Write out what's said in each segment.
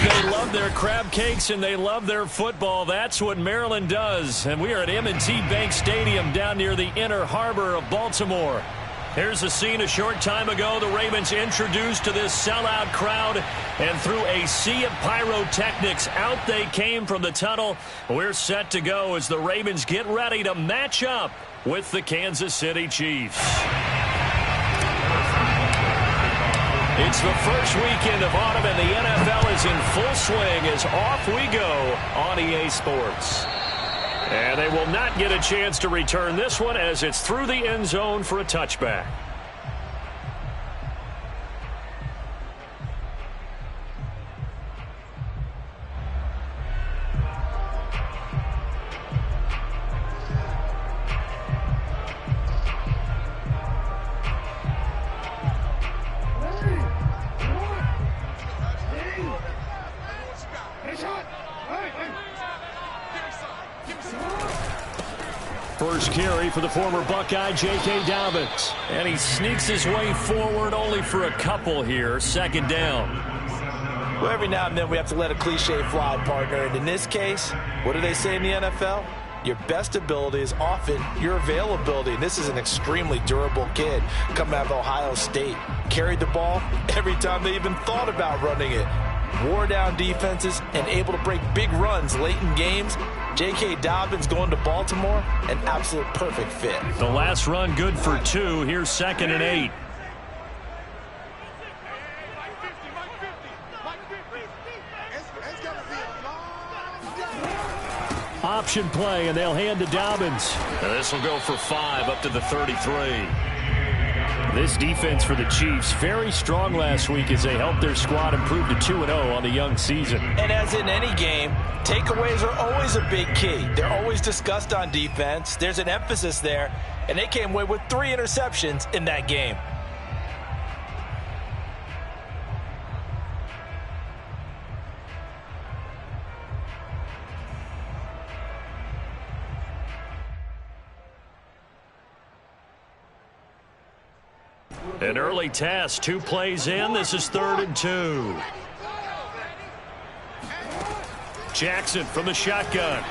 They love their crab cakes and they love their football. That's what Maryland does. And we are at M&T Bank Stadium down near the Inner Harbor of Baltimore. Here's a scene a short time ago. The Ravens introduced to this sellout crowd, and through a sea of pyrotechnics, out they came from the tunnel. We're set to go as the Ravens get ready to match up with the Kansas City Chiefs. It's the first weekend of autumn, and the NFL is in full swing as off we go on EA Sports. And they will not get a chance to return this one as it's through the end zone for a touchback. First carry for the former Buckeye, J.K. Dobbins. And he sneaks his way forward only for a couple here. Second down. Well, every now and then we have to let a cliche fly, partner. And in this case, what do they say in the NFL? Your best ability is often your availability. And this is an extremely durable kid coming out of Ohio State. Carried the ball every time they even thought about running it. Wore down defenses and able to break big runs late in games. J.K. Dobbins going to Baltimore, an absolute perfect fit. The last run good for 2. Here's 2nd and 8. Option play, and they'll hand to Dobbins. This will go for 5 up to the 33. This defense for the Chiefs, very strong last week as they helped their squad improve to 2-0 on the young season. And as in any game, takeaways are always a big key. They're always discussed on defense. There's an emphasis there, and they came away with 3 interceptions in that game. An early test, 2 plays in. This is 3rd and 2. Jackson from the shotgun.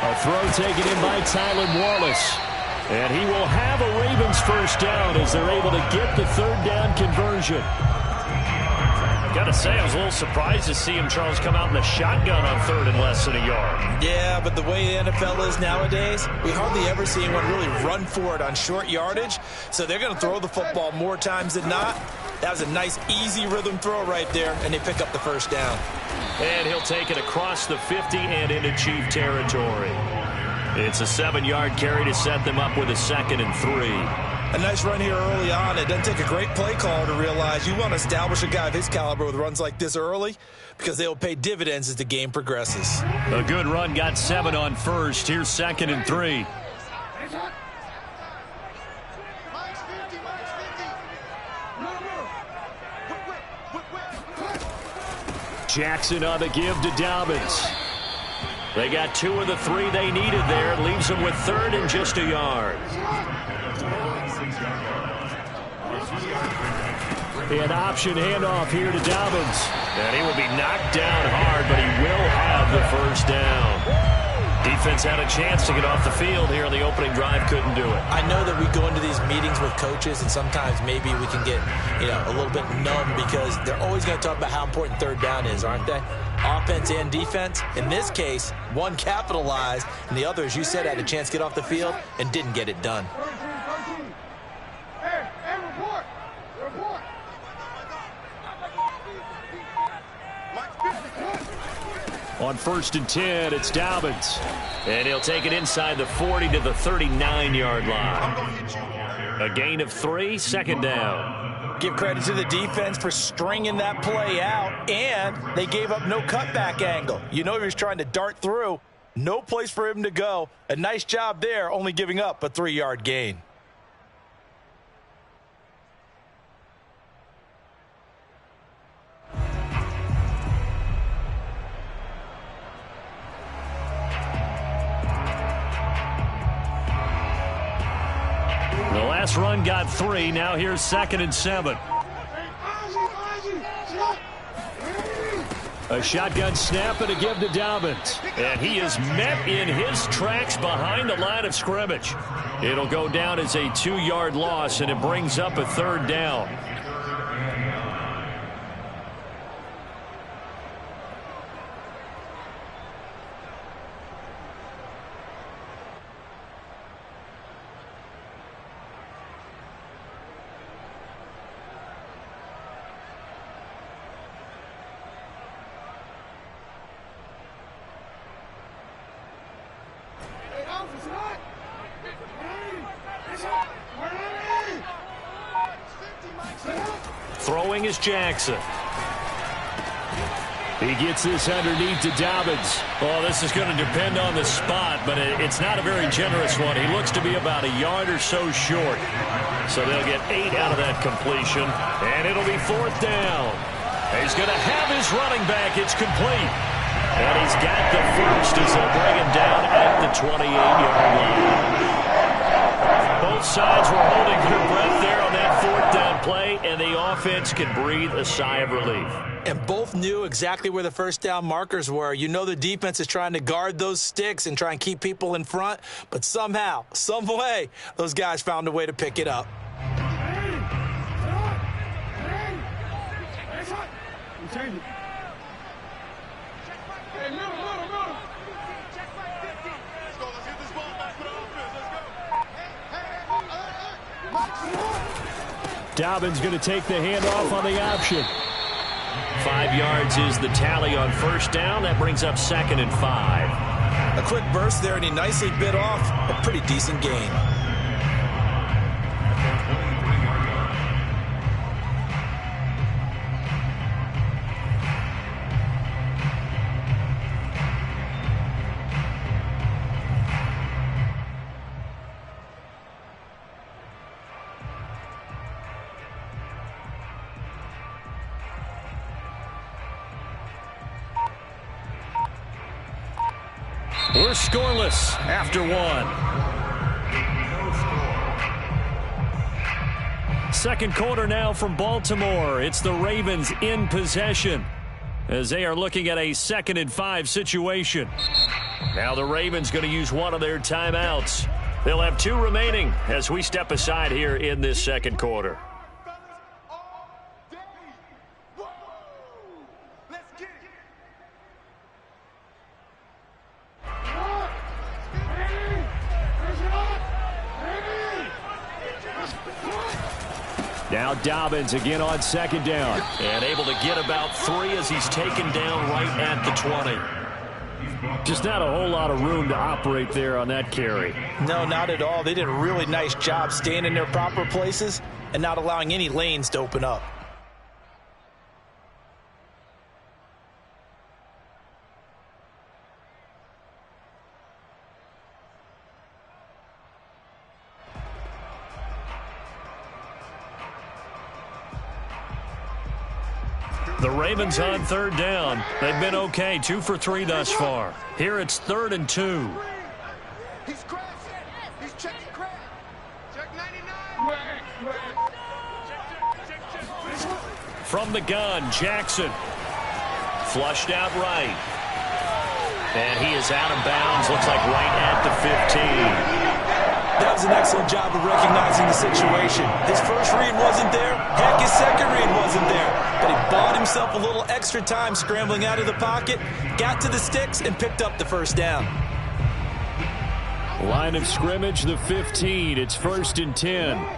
A throw taken in by Tylan Wallace. And he will have a Ravens first down as they're able to get the 3rd down conversion. Gotta say, I was a little surprised to see him, Charles, come out in the shotgun on 3rd and less than a yard. Yeah, but the way the NFL is nowadays, we hardly ever see anyone really run for it on short yardage. So they're going to throw the football more times than not. That was a nice, easy rhythm throw right there, and they pick up the first down. And he'll take it across the 50 and into Chief territory. It's a 7-yard carry to set them up with a 2nd and 3. A nice run here early on. It doesn't take a great play caller to realize you want to establish a guy of his caliber with runs like this early because they will pay dividends as the game progresses. A good run, got 7 on first. Here's 2nd and 3. Jackson on the give to Dobbins. They got 2 of the 3 they needed there. It leaves them with 3rd and just a yard. An option handoff here to Dobbins. And he will be knocked down hard, but he will have the first down. Defense had a chance to get off the field here on the opening drive, couldn't do it. I know that we go into these meetings with coaches, and sometimes maybe we can get, a little bit numb because they're always going to talk about how important 3rd down is, aren't they? Offense and defense. In this case, one capitalized, and the other, as you said, had a chance to get off the field and didn't get it done. On 1st and 10, it's Dobbins. And he'll take it inside the 40 to the 39-yard line. A gain of 3, 2nd down. Give credit to the defense for stringing that play out, and they gave up no cutback angle. You know he was trying to dart through. No place for him to go. A nice job there, only giving up a 3-yard gain. The last run got 3. Now here's 2nd and 7. A shotgun snap and a give to Dobbins. And he is met in his tracks behind the line of scrimmage. It'll go down as a 2-yard loss, and it brings up a 3rd down. Throwing is Jackson. He gets this underneath to Dobbins. Oh, this is going to depend on the spot, but it's not a very generous one. He looks to be about a yard or so short. So they'll get 8 out of that completion, and it'll be 4th down. He's going to have his running back. It's complete. And he's got the first as they'll bring him down at the 28-yard line. Both sides were holding their breath there on that 4th down play, and the offense can breathe a sigh of relief. And both knew exactly where the 1st down markers were. You know the defense is trying to guard those sticks and try and keep people in front, but somehow, some way, those guys found a way to pick it up. Dobbins going to take the handoff on the option. 5 yards is the tally on 1st down. That brings up 2nd and 5. A quick burst there, and he nicely bit off a pretty decent gain. We're scoreless after 1. 2nd quarter now from Baltimore. It's the Ravens in possession as they are looking at a 2nd and 5 situation. Now the Ravens going to use one of their timeouts. They'll have 2 remaining as we step aside here in this 2nd quarter. Now Dobbins again on 2nd down. And able to get about 3 as he's taken down right at the 20. Just not a whole lot of room to operate there on that carry. No, not at all. They did a really nice job staying in their proper places and not allowing any lanes to open up. The Ravens on 3rd down. They've been okay, 2 for 3 thus far. Here it's 3rd and 2. He's crashing. He's checking crash. Check 99. From the gun, Jackson. Flushed out right. And he is out of bounds. Looks like right at the 15. That was an excellent job of recognizing the situation. His first read wasn't there. Heck, his second read wasn't there. But he bought himself a little extra time scrambling out of the pocket, got to the sticks, and picked up the 1st down. Line of scrimmage, the 15. It's 1st and 10.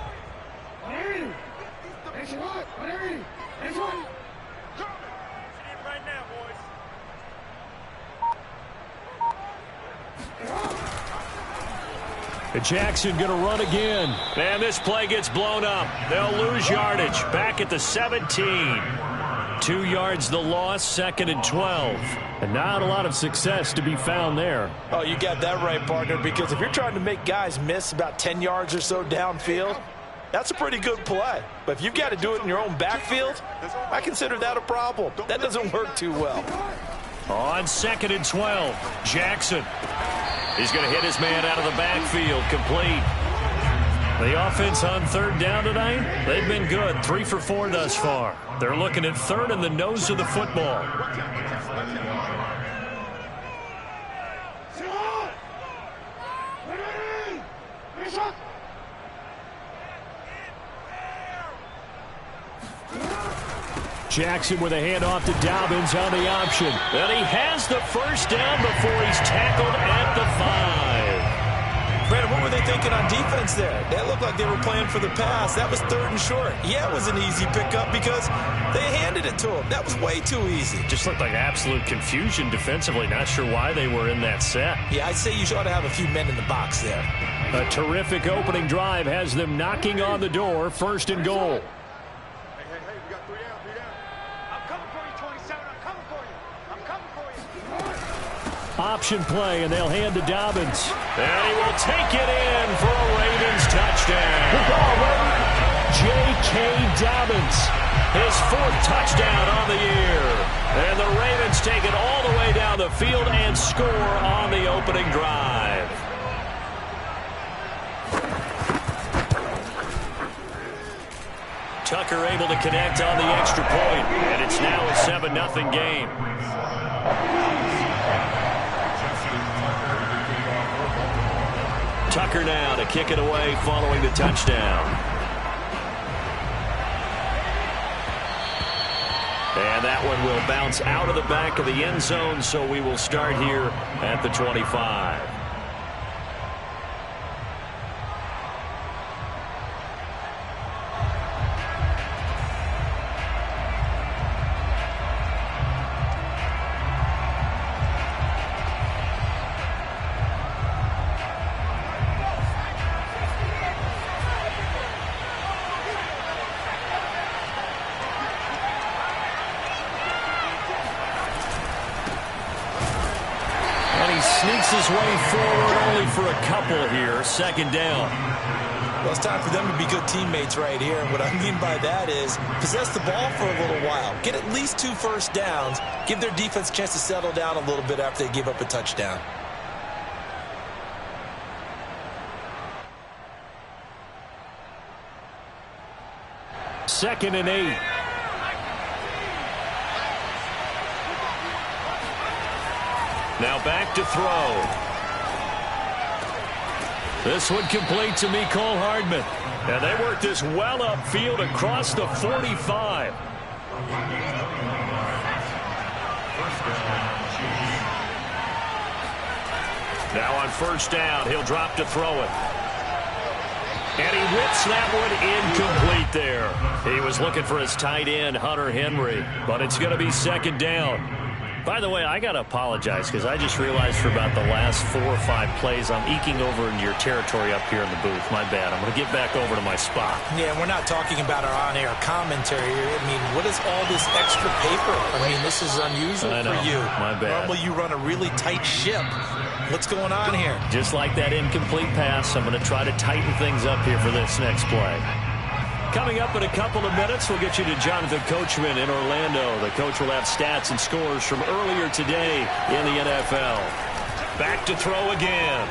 Jackson going to run again. And this play gets blown up. They'll lose yardage. Back at the 17. 2 yards the loss, 2nd and 12. And not a lot of success to be found there. Oh, you got that right, partner, because if you're trying to make guys miss about 10 yards or so downfield, that's a pretty good play. But if you've got to do it in your own backfield, I consider that a problem. That doesn't work too well. On 2nd and 12, Jackson. He's going to hit his man out of the backfield, complete. The offense on third down tonight, they've been good. 3 for 4 thus far. They're looking at third in the nose of the football. Jackson with a handoff to Dobbins on the option. And he has the first down before he's tackled at the 5. Brandon, what were they thinking on defense there? That looked like they were playing for the pass. That was 3rd and short. Yeah, it was an easy pickup because they handed it to him. That was way too easy. Just looked like absolute confusion defensively. Not sure why they were in that set. Yeah, I'd say you ought to have a few men in the box there. A terrific opening drive has them knocking on the door. 1st and goal. Option play, and they'll hand to Dobbins. And he will take it in for a Ravens touchdown. J.K. Dobbins, his 4th touchdown on the year. And the Ravens take it all the way down the field and score on the opening drive. Tucker able to connect on the extra point, and it's now a 7-0 game. Tucker now to kick it away following the touchdown. And that one will bounce out of the back of the end zone, so we will start here at the 25. Sneaks his way forward only for a couple here. 2nd down. Well, it's time for them to be good teammates right here. And what I mean by that is possess the ball for a little while. Get at least 2 first downs. Give their defense a chance to settle down a little bit after they give up a touchdown. Second and 8. Now back to throw. This one complete to Mecole Hardman. And they work this well upfield across the 45. Now on 1st down, he'll drop to throw it. And he whips that one incomplete there. He was looking for his tight end, Hunter Henry. But it's going to be 2nd down. By the way, I got to apologize because I just realized for about the last 4 or 5 plays I'm eking over into your territory up here in the booth. My bad. I'm going to get back over to my spot. Yeah, we're not talking about our on-air commentary here. I mean, what is all this extra paper? I mean, this is unusual for you. My bad. Normally you run a really tight ship. What's going on here? Just like that incomplete pass, I'm going to try to tighten things up here for this next play. Coming up in a couple of minutes, we'll get you to Jonathan Coachman in Orlando. The coach will have stats and scores from earlier today in the NFL. Back to throw again.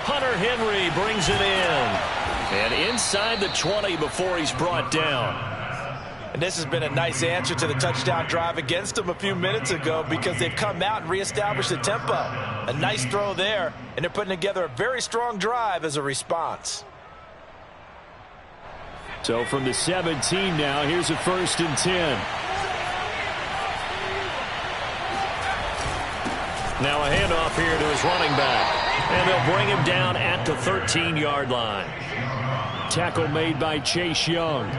Hunter Henry brings it in. And inside the 20 before he's brought down. And this has been a nice answer to the touchdown drive against them a few minutes ago because they've come out and reestablished the tempo. A nice throw there, and they're putting together a very strong drive as a response. So from the 17 now, here's a 1st and 10. Now a handoff here to his running back. And they'll bring him down at the 13-yard line. Tackle made by Chase Young.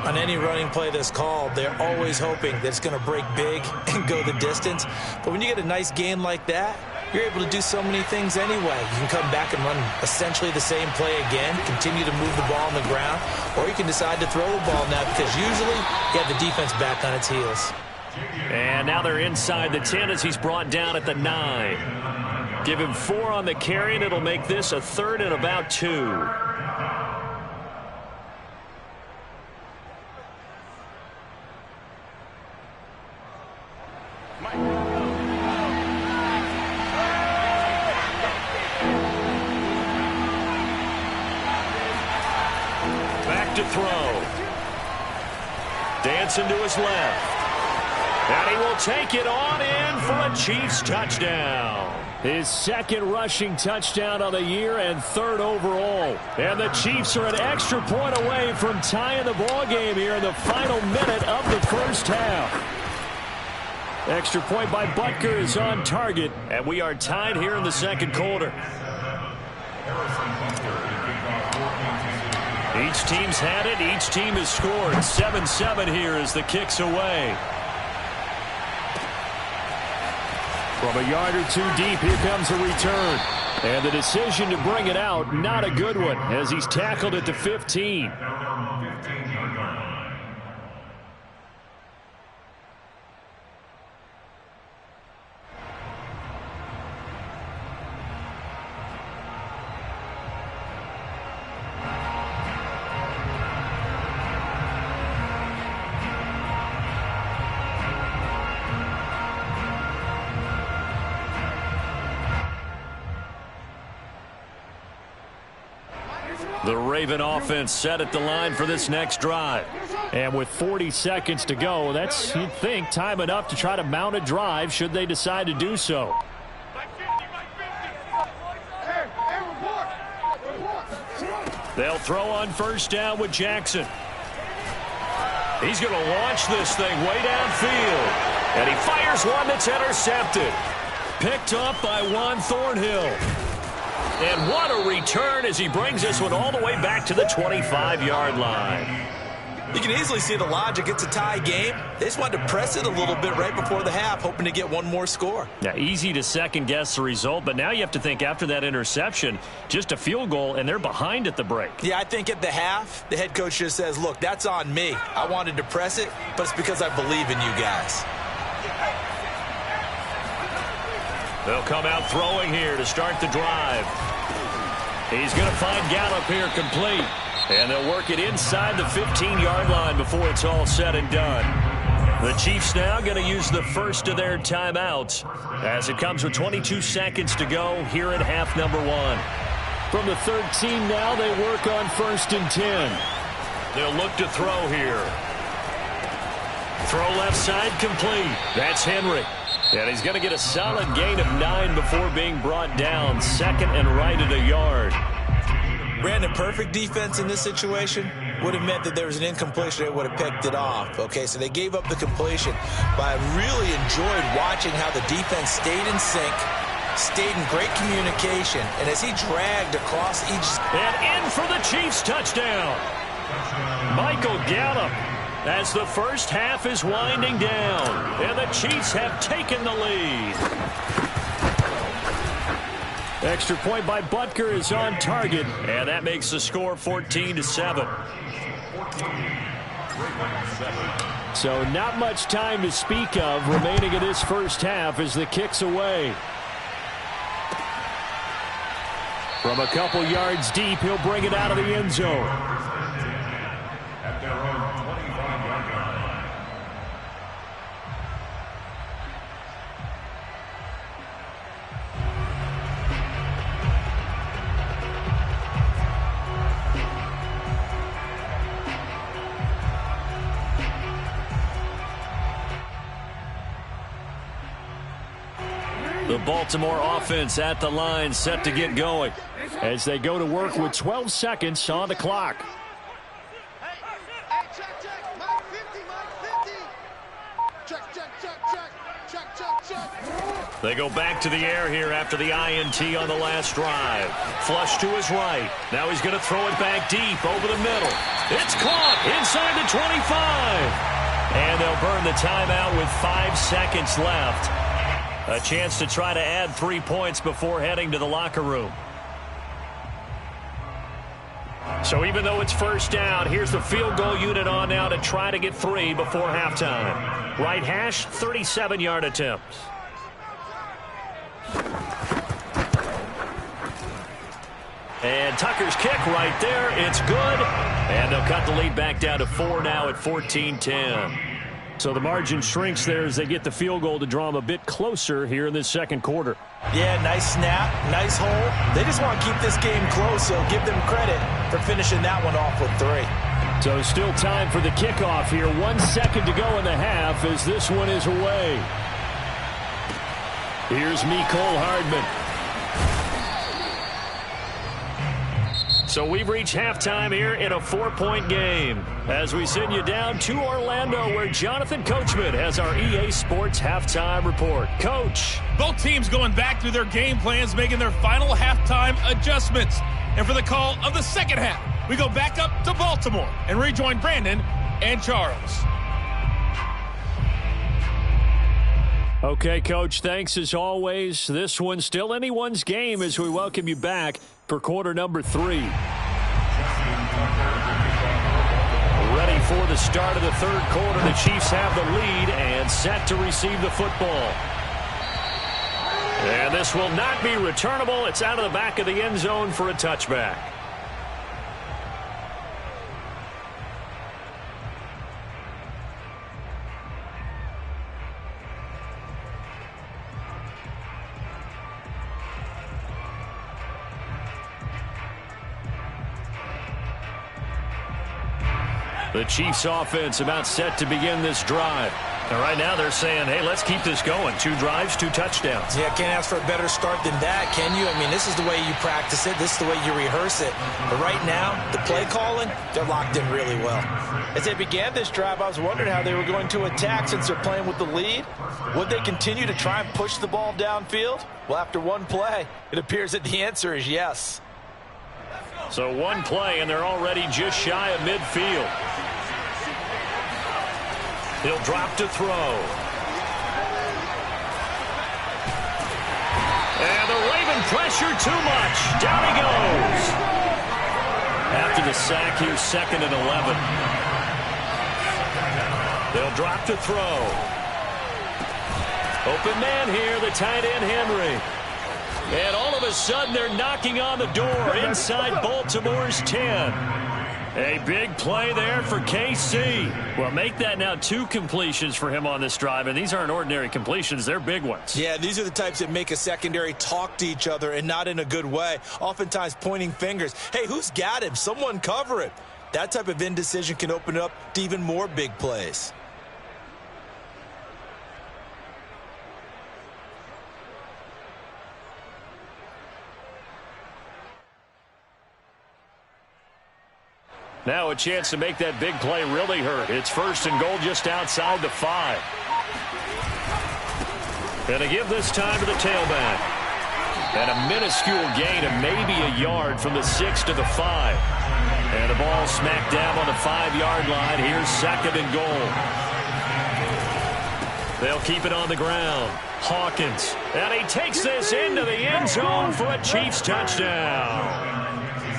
On any running play that's called, they're always hoping that it's going to break big and go the distance. But when you get a nice gain like that, you're able to do so many things anyway. You can come back and run essentially the same play again, continue to move the ball on the ground, or you can decide to throw the ball now because usually you have the defense back on its heels. And now they're inside the 10 as he's brought down at the 9. Give him 4 on the carry, and it'll make this a 3rd and about 2. Dancing to his left. And he will take it on in for a Chiefs touchdown. His second rushing touchdown of the year and third overall. And the Chiefs are an extra point away from tying the ball game here in the final minute of the first half. Extra point by Butker is on target, and we are tied here in the second quarter. Each team's had it. Each team has scored. 7-7 here as the kick's away. From a yard or two deep, here comes a return. And the decision to bring it out, not a good one, as he's tackled at the 15. The Raven offense set at the line for this next drive. And with 40 seconds to go, that's, you'd think, time enough to try to mount a drive should they decide to do so. They'll throw on first down with Jackson. He's going to launch this thing way downfield. And he fires one that's intercepted. Picked up by Juan Thornhill. And what a return as he brings this one all the way back to the 25-yard line. You can easily see the logic. It's a tie game. They just wanted to press it a little bit right before the half, hoping to get one more score. Now, easy to second-guess the result, but now you have to think after that interception, just a field goal, and they're behind at the break. Yeah, I think at the half, the head coach just says, look, that's on me. I wanted to press it, but it's because I believe in you guys. They'll come out throwing here to start the drive. He's going to find Gallup here complete. And they'll work it inside the 15-yard line before it's all said and done. The Chiefs now going to use the first of their timeouts as it comes with 22 seconds to go here at half number one. From the 13 now, they work on 1st and 10. They'll look to throw here. Throw left side complete. That's Henry. And he's going to get a solid gain of 9 before being brought down. Second and right at a yard. Brandon, perfect defense in this situation would have meant that there was an incompletion. They would have picked it off. Okay, so they gave up the completion. But I really enjoyed watching how the defense stayed in sync, stayed in great communication, and as he dragged across each... And in for the Chiefs touchdown. Michael Gallup, as the first half is winding down, and the Chiefs have taken the lead. Extra point by Butker is on target, and that makes the score 14-7. So not much time to speak of remaining in this first half as the kick's away. From a couple yards deep, he'll bring it out of the end zone. At their own 25-yard line. The Baltimore offense at the line, set to get going as they go to work with 12 seconds on the clock. Hey, check. Mike 50, Mike 50. Check. They go back to the air here after the INT on the last drive. Flush to his right. Now he's going to throw it back deep over the middle. It's caught inside the 25. And they'll burn the timeout with 5 seconds left. A chance to try to add 3 points before heading to the locker room. So even though it's first down, here's the field goal unit on now to try to get 3 before halftime. Right hash, 37-yard attempt. And Tucker's kick right there. It's good. And they'll cut the lead back down to 4 now at 14-10. So the margin shrinks there as they get the field goal to draw them a bit closer here in this second quarter. Yeah, nice snap, nice hole. They just want to keep this game close, so give them credit for finishing that one off with 3. So still time for the kickoff here. 1 second to go in the half as this one is away. Here's Mecole Hardman. So we've reached halftime here in a 4-point game as we send you down to Orlando where Jonathan Coachman has our EA Sports halftime report. Coach. Both teams going back through their game plans, making their final halftime adjustments. And for the call of the second half, we go back up to Baltimore and rejoin Brandon and Charles. Okay, Coach, thanks as always. This one's still anyone's game as we welcome you back for quarter number 3. Ready for the start of the third quarter. The Chiefs have the lead and set to receive the football. And this will not be returnable. It's out of the back of the end zone for a touchback. The Chiefs offense about set to begin this drive. And right now they're saying, hey, let's keep this going. 2 drives, 2 touchdowns. Yeah, can't ask for a better start than that, can you? I mean, this is the way you practice it. This is the way you rehearse it. But right now, the play calling, they're locked in really well. As they began this drive, I was wondering how they were going to attack since they're playing with the lead. Would they continue to try and push the ball downfield? Well, after one play, it appears that the answer is yes. So one play, and they're already just shy of midfield. He'll drop to throw. And the Raven pressure too much. Down he goes. After the sack, here's 2nd and 11. They'll drop to throw. Open man here, the tight end Henry. And all of a sudden, they're knocking on the door inside Baltimore's 10. A big play there for KC. Well, make that now 2 completions for him on this drive, and these aren't ordinary completions. They're big ones. Yeah, these are the types that make a secondary talk to each other and not in a good way, oftentimes pointing fingers. Hey, who's got him? Someone cover it. That type of indecision can open up to even more big plays. Now a chance to make that big play really hurt. It's 1st and goal just outside the 5. And to give this time to the tailback. And a minuscule gain of maybe a yard from the 6 to the 5. And the ball smacked down on the 5-yard line. Here's 2nd and goal. They'll keep it on the ground. Hawkins. And he takes this into the end zone for a Chiefs touchdown.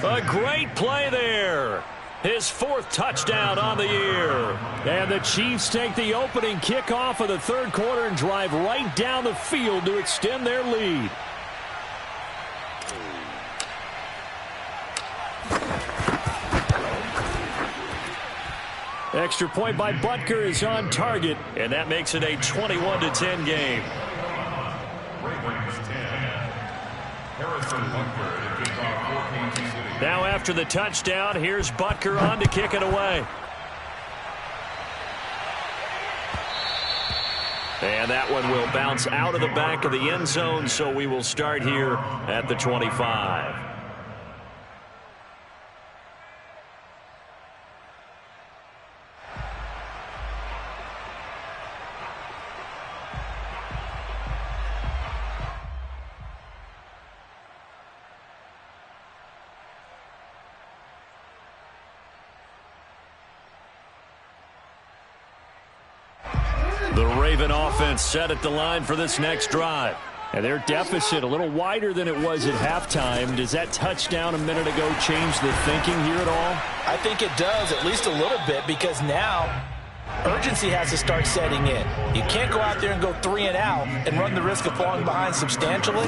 A great play there. His 4th touchdown on the year. And the Chiefs take the opening kickoff of the third quarter and drive right down the field to extend their lead. Extra point by Butker is on target, and that makes it a 21-10 game. Now after the touchdown, here's Butker on to kick it away. And that one will bounce out of the back of the end zone, so we will start here at the 25. The Raven offense set at the line for this next drive. And their deficit a little wider than it was at halftime. Does that touchdown a minute ago change the thinking here at all? I think it does, at least a little bit, because now urgency has to start setting in. You can't go out there and go 3 and out and run the risk of falling behind substantially,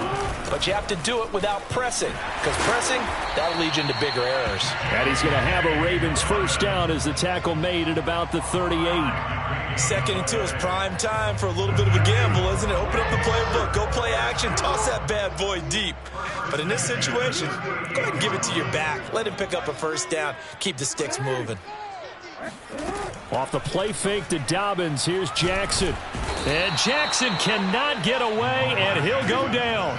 but you have to do it without pressing, because pressing, that'll lead you into bigger errors. And he's going to have a Ravens first down as the tackle made at about the 38. 2nd and 2 is prime time for a little bit of a gamble, isn't it? Open up the playbook, go play action, toss that bad boy deep. But in this situation, go ahead and give it to your back. Let him pick up a first down, keep the sticks moving. Off the play fake to Dobbins, here's Jackson. And Jackson cannot get away, and he'll go down.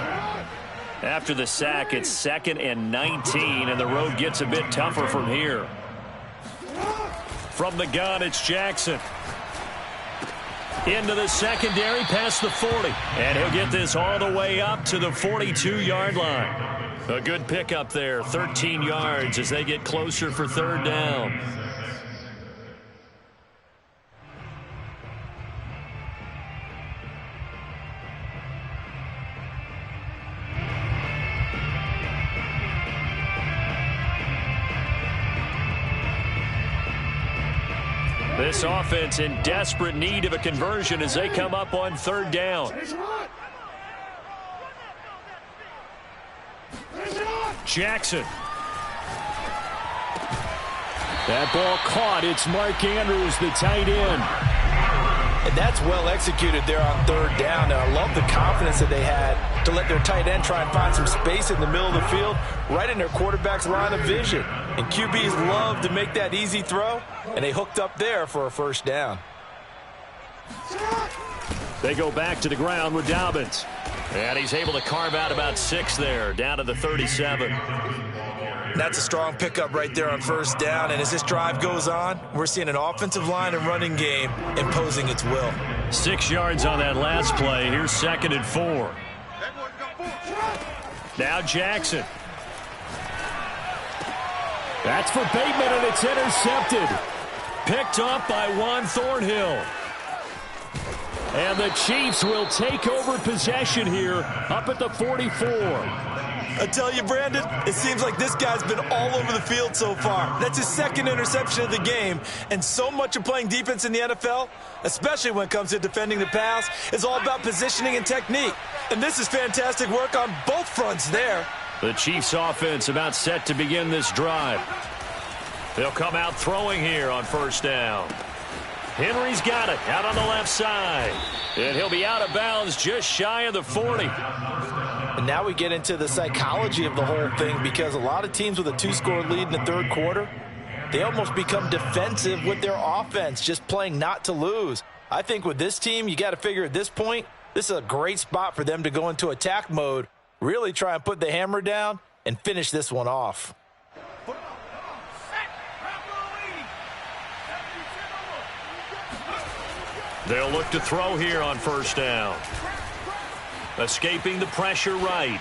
After the sack, it's 2nd and 19, and the road gets a bit tougher from here. From the gun, it's Jackson. Into the secondary, past the 40. And he'll get this all the way up to the 42-yard line. A good pickup there, 13 yards as they get closer for 3rd down. This offense in desperate need of a conversion as they come up on 3rd down. Jackson. That ball caught. It's Mark Andrews, the tight end. And that's well executed there on 3rd down. And I love the confidence that they had to let their tight end try and find some space in the middle of the field, right in their quarterback's line of vision. And QBs love to make that easy throw, and they hooked up there for a 1st down. They go back to the ground with Dobbins. And he's able to carve out about 6 there, down to the 37. That's a strong pickup right there on 1st down. And as this drive goes on, we're seeing an offensive line and running game imposing its will. 6 yards on that last play. Here's 2nd and 4. Now Jackson. That's for Bateman, and it's intercepted. Picked up by Juan Thornhill. And the Chiefs will take over possession here up at the 44. I tell you, Brandon, it seems like this guy's been all over the field so far. That's his 2nd interception of the game. And so much of playing defense in the NFL, especially when it comes to defending the pass, is all about positioning and technique. And this is fantastic work on both fronts there. The Chiefs offense about set to begin this drive. They'll come out throwing here on 1st down. Henry's got it out on the left side. And he'll be out of bounds just shy of the 40. And now we get into the psychology of the whole thing, because a lot of teams with a 2-score lead in the 3rd quarter, they almost become defensive with their offense, just playing not to lose. I think with this team, you got to figure at this point, this is a great spot for them to go into attack mode, really try and put the hammer down and finish this one off. They'll look to throw here on 1st down. Escaping the pressure right.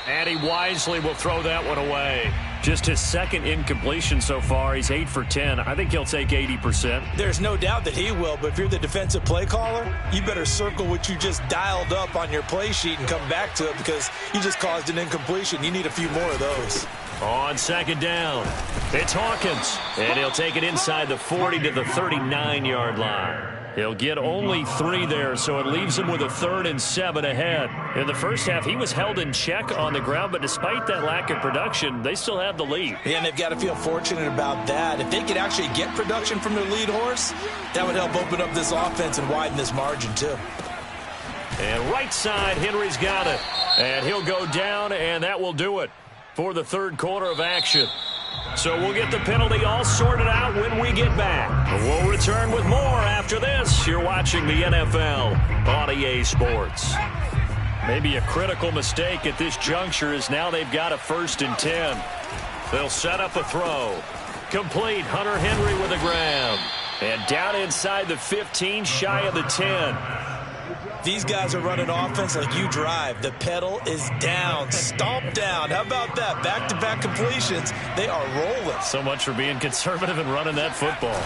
And he wisely will throw that one away. Just his 2nd incompletion so far. He's 8 for 10. I think he'll take 80%. There's no doubt that he will, but if you're the defensive play caller, you better circle what you just dialed up on your play sheet and come back to it, because you just caused an incompletion. You need a few more of those. On 2nd down, it's Hawkins. And he'll take it inside the 40 to the 39-yard line. He'll get only 3 there, so it leaves him with a 3rd and 7 ahead. In the first half, he was held in check on the ground, but despite that lack of production, they still have the lead. Yeah, and they've got to feel fortunate about that. If they could actually get production from their lead horse, that would help open up this offense and widen this margin too. And right side, Henry's got it. And he'll go down, and that will do it for the 3rd quarter of action. So we'll get the penalty all sorted out when we get back. We'll return with more after this. You're watching the NFL on EA Sports. Maybe a critical mistake at this juncture is now they've got a 1st and 10. They'll set up a throw. Complete. Hunter Henry with a grab. And down inside the 15, shy of the 10. These guys are running offense like you drive. The pedal is down, stomp down. How about that? Back-to-back completions. They are rolling. So much for being conservative and running that football.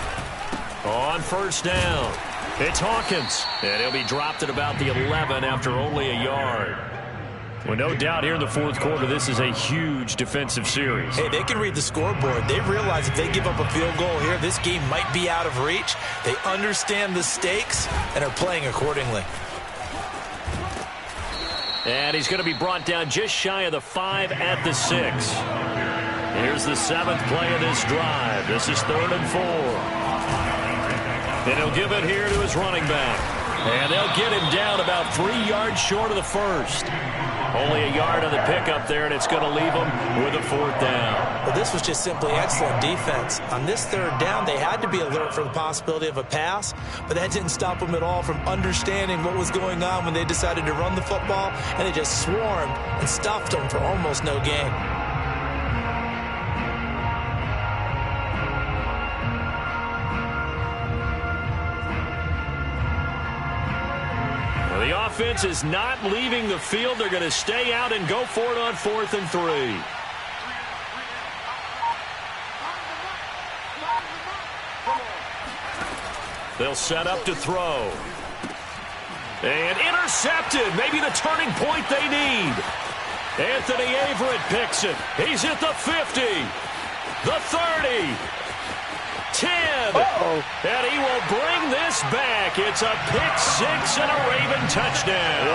On 1st down, it's Hawkins. And he'll be dropped at about the 11 after only a yard. Well, no doubt here in the 4th quarter, this is a huge defensive series. Hey, they can read the scoreboard. They realize if they give up a field goal here, this game might be out of reach. They understand the stakes and are playing accordingly. And he's going to be brought down just shy of the 5 at the 6. Here's the 7th play of this drive. This is 3rd and 4. And he'll give it here to his running back. And they'll get him down about 3 yards short of the 1st. Only a yard on the pickup there, and it's going to leave them with a 4th down. Well, this was just simply excellent defense. On this 3rd down, they had to be alert for the possibility of a pass, but that didn't stop them at all from understanding what was going on when they decided to run the football, and they just swarmed and stuffed them for almost no gain. The offense is not leaving the field. They're going to stay out and go for it on 4th and 3. They'll set up to throw. And intercepted. Maybe the turning point they need. Anthony Averett picks it. He's at the 50. The 30. 10. And he will bring this back. It's a pick 6 and a Raven touchdown.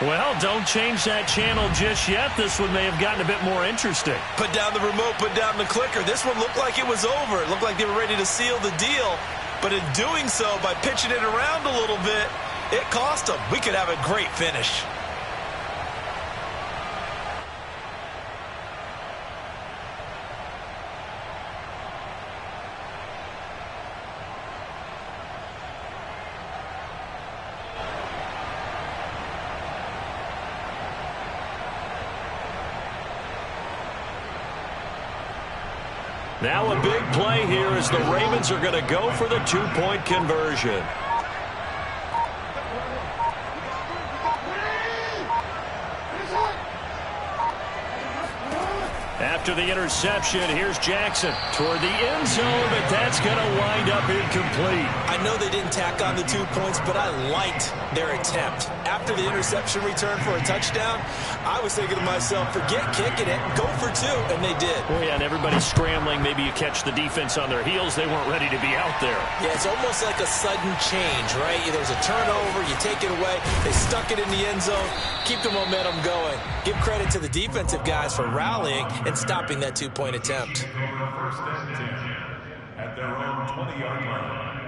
Well, don't change that channel just yet. This one may have gotten a bit more interesting. Put down the remote, put down the clicker. This one looked like it was over. It looked like they were ready to seal the deal. But in doing so, by pitching it around a little bit, it cost them. We could have a great finish. Now a big play here as the Ravens are going to go for the 2-point conversion. After the interception, here's Jackson toward the end zone, but that's going to wind up incomplete. I know they didn't tack on the 2 points, but I liked their attempt. After the interception return for a touchdown, I was thinking to myself, forget kicking it, go for 2, and they did. Oh, yeah, and everybody's scrambling. Maybe you catch the defense on their heels. They weren't ready to be out there. Yeah, it's almost like a sudden change, right? There's a turnover, you take it away, they stuck it in the end zone, keep the momentum going. Give credit to the defensive guys for rallying and stopping that 2-point attempt. First and 10 at their own 20-yard line.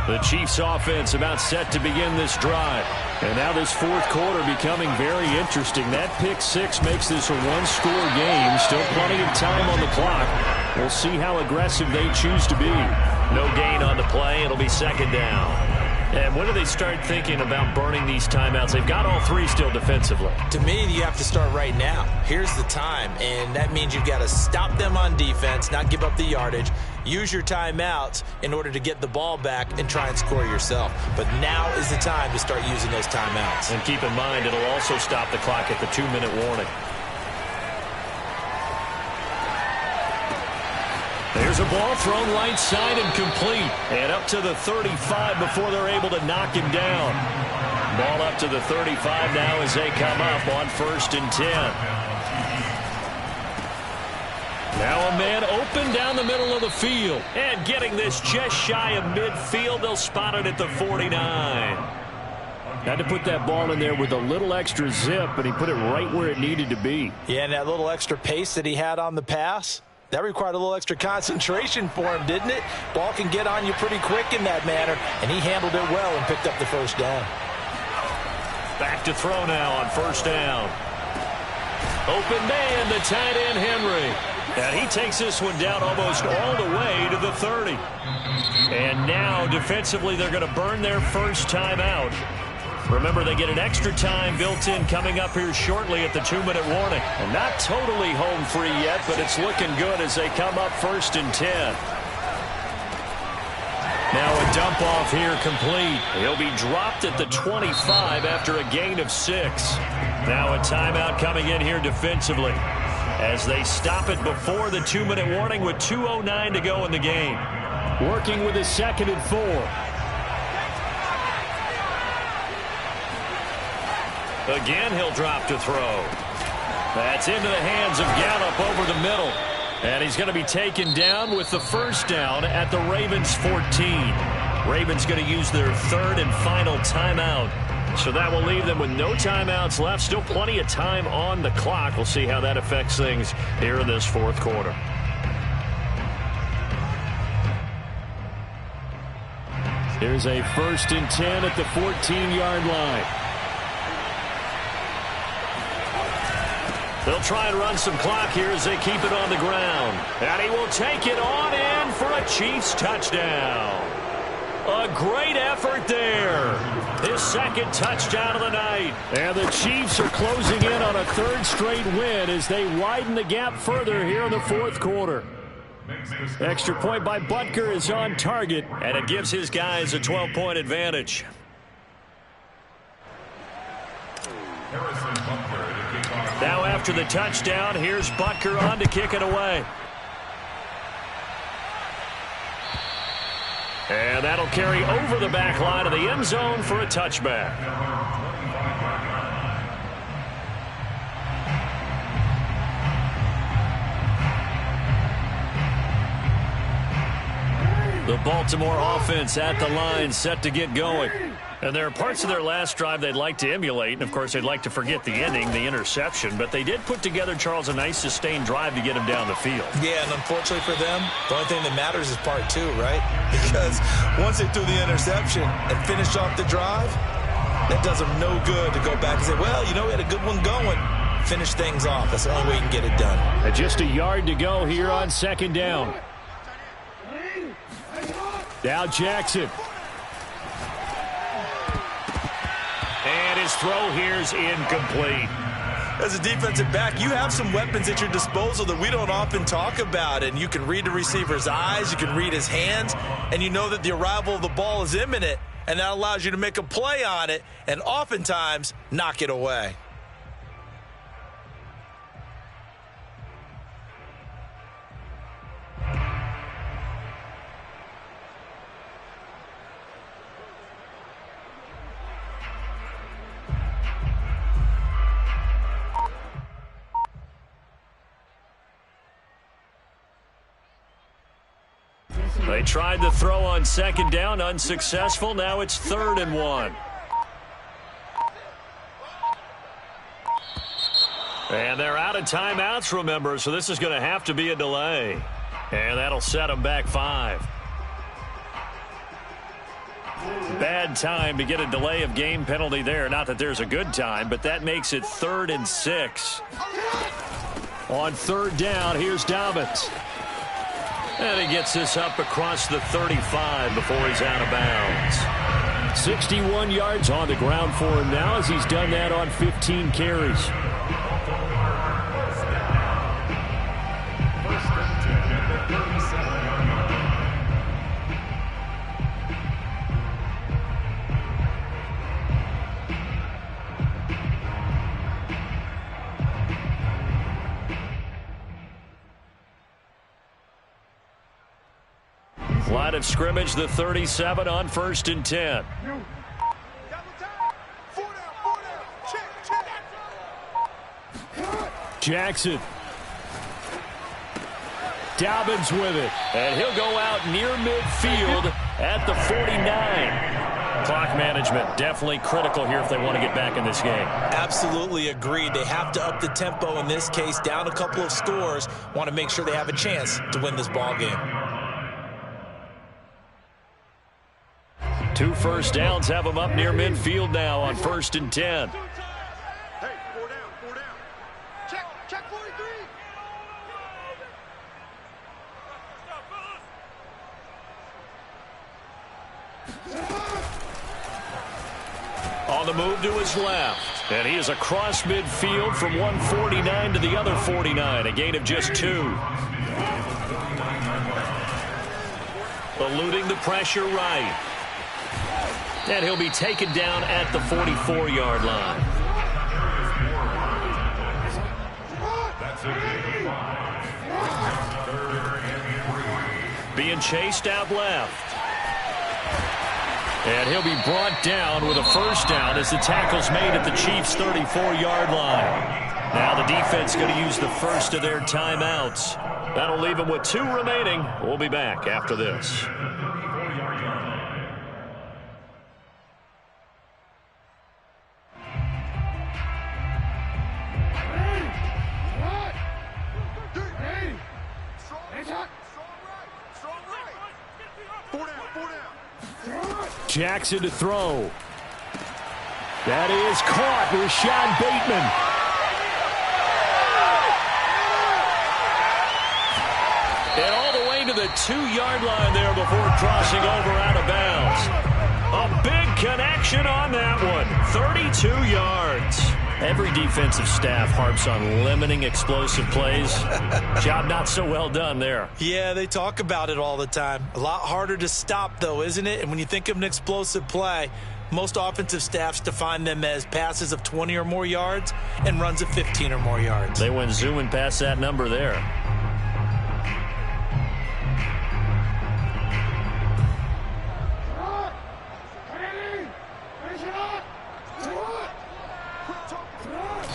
The Chiefs offense about set to begin this drive. And now this 4th quarter becoming very interesting. That pick 6 makes this a 1-score game. Still plenty of time on the clock. We'll see how aggressive they choose to be. No gain on the play. It'll be 2nd down. And when do they start thinking about burning these timeouts? They've got all 3 still defensively. To me, you have to start right now. Here's the time, and that means you've got to stop them on defense, not give up the yardage, use your timeouts in order to get the ball back and try and score yourself. But now is the time to start using those timeouts. And keep in mind, it'll also stop the clock at the 2-minute warning. There's a ball thrown right side and complete. And up to the 35 before they're able to knock him down. Ball up to the 35 now as they come up on 1st and 10. Now a man open down the middle of the field. And getting this just shy of midfield, they'll spot it at the 49. Had to put that ball in there with a little extra zip, but he put it right where it needed to be. Yeah, and that little extra pace that he had on the pass, that required a little extra concentration for him, didn't it? Ball can get on you pretty quick in that manner, and he handled it well and picked up the 1st down. Back to throw now on 1st down. Open man, the tight end Henry. And he takes this one down almost all the way to the 30. And now defensively they're going to burn their first timeout. Remember, they get an extra time built in coming up here shortly at the 2-minute warning. And not totally home free yet, but it's looking good as they come up 1st and 10. Now a dump off here complete. He'll be dropped at the 25 after a gain of 6. Now a timeout coming in here defensively as they stop it before the 2-minute warning with 2:09 to go in the game. Working with a 2nd and 4. Again, he'll drop to throw. That's into the hands of Gallup over the middle. And he's going to be taken down with the 1st down at the Ravens 14. Ravens going to use their 3rd and final timeout So that will leave them with no timeouts left. Still plenty of time on the clock. We'll see how that affects things here in this fourth quarter. Here's a 1st and 10 at the 14-yard line. They'll try and run some clock here as they keep it on the ground. And he will take it on in for a Chiefs touchdown. A great effort there. His 2nd touchdown of the night. And the Chiefs are closing in on a 3rd straight win as they widen the gap further here in the fourth quarter. Extra point by Butker is on target, and it gives his guys a 12-point advantage. Now after the touchdown, here's Butker on to kick it away. And that'll carry over the back line of the end zone for a touchback. The Baltimore offense at the line, set to get going. And there are parts of their last drive they'd like to emulate. And, of course, they'd like to forget the ending, the interception. But they did put together, Charles, a nice sustained drive to get him down the field. Yeah, and unfortunately for them, the only thing that matters is part 2, right? Because once they threw the interception and finished off the drive, that does them no good to go back and say, well, you know, we had a good one going. Finish things off. That's the only way you can get it done. And just a yard to go here on 2nd down. Now Jackson. And his throw here's incomplete. As a defensive back, you have some weapons at your disposal that we don't often talk about. And you can read the receiver's eyes, you can read his hands, and you know that the arrival of the ball is imminent. And that allows you to make a play on it and oftentimes knock it away. They tried the throw on 2nd down, unsuccessful. Now it's 3rd and 1. And they're out of timeouts, remember, so this is going to have to be a delay. And that'll set them back 5. Bad time to get a delay of game penalty there. Not that there's a good time, but that makes it 3rd and 6. On 3rd down, here's Dobbins. And he gets this up across the 35 before he's out of bounds. 61 yards on the ground for him now as he's done that on 15 carries. Line of scrimmage, the 37 on 1st and 10. Jackson. Dobbins with it. And he'll go out near midfield at the 49. Clock management definitely critical here if they want to get back in this game. Absolutely agreed. They have to up the tempo in this case, down a couple of scores. Want to make sure they have a chance to win this ball game. 2 first downs have them up near midfield now on 1st and 10. Hey, 4 down, 4 down. Check 43. On the move to his left. And he is across midfield from 149 to the other 49. A gain of just 2. Eluding the pressure right. And he'll be taken down at the 44-yard line. Being chased out left. And he'll be brought down with a first down as the tackle's made at the Chiefs' 34-yard line. Now the defense going to use the first of their timeouts. That'll leave them with 2 remaining. We'll be back after this. Jackson to throw. That is caught. Rashad Bateman. And all the way to the 2-yard line there before crossing over out of bounds. A big connection on that one. 32 yards. Every defensive staff harps on limiting explosive plays. Job not so well done there. Yeah, they talk about it all the time. A lot harder to stop, though, isn't it? And when you think of an explosive play, most offensive staffs define them as passes of 20 or more yards and runs of 15 or more yards. They went zooming past that number there.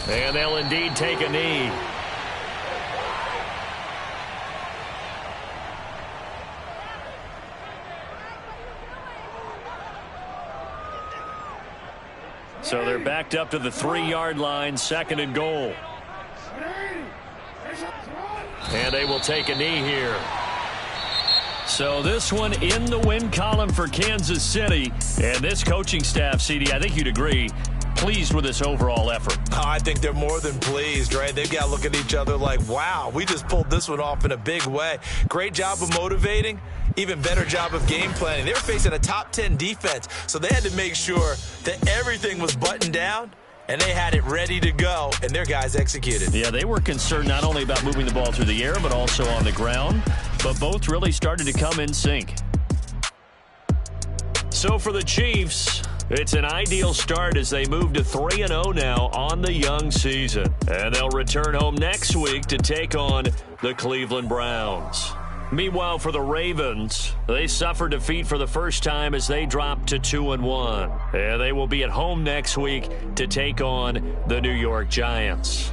And they'll indeed take a knee. So they're backed up to the 3-yard line, 2nd and goal. And they will take a knee here. So this one in the win column for Kansas City. And this coaching staff, CD, I think you'd agree, pleased with this overall effort. I think they're more than pleased, right? They've got to look at each other like, wow, we just pulled this one off in a big way. Great job of motivating. Even better job of game planning. They were facing a top 10 defense, so they had to make sure that everything was buttoned down, and they had it ready to go, and their guys executed. Yeah, they were concerned not only about moving the ball through the air, but also on the ground, but both really started to come in sync. So for the Chiefs, it's an ideal start as they move to 3-0 now on the young season. And they'll return home next week to take on the Cleveland Browns. Meanwhile, for the Ravens, they suffered defeat for the first time as they dropped to 2-1. And they will be at home next week to take on the New York Giants.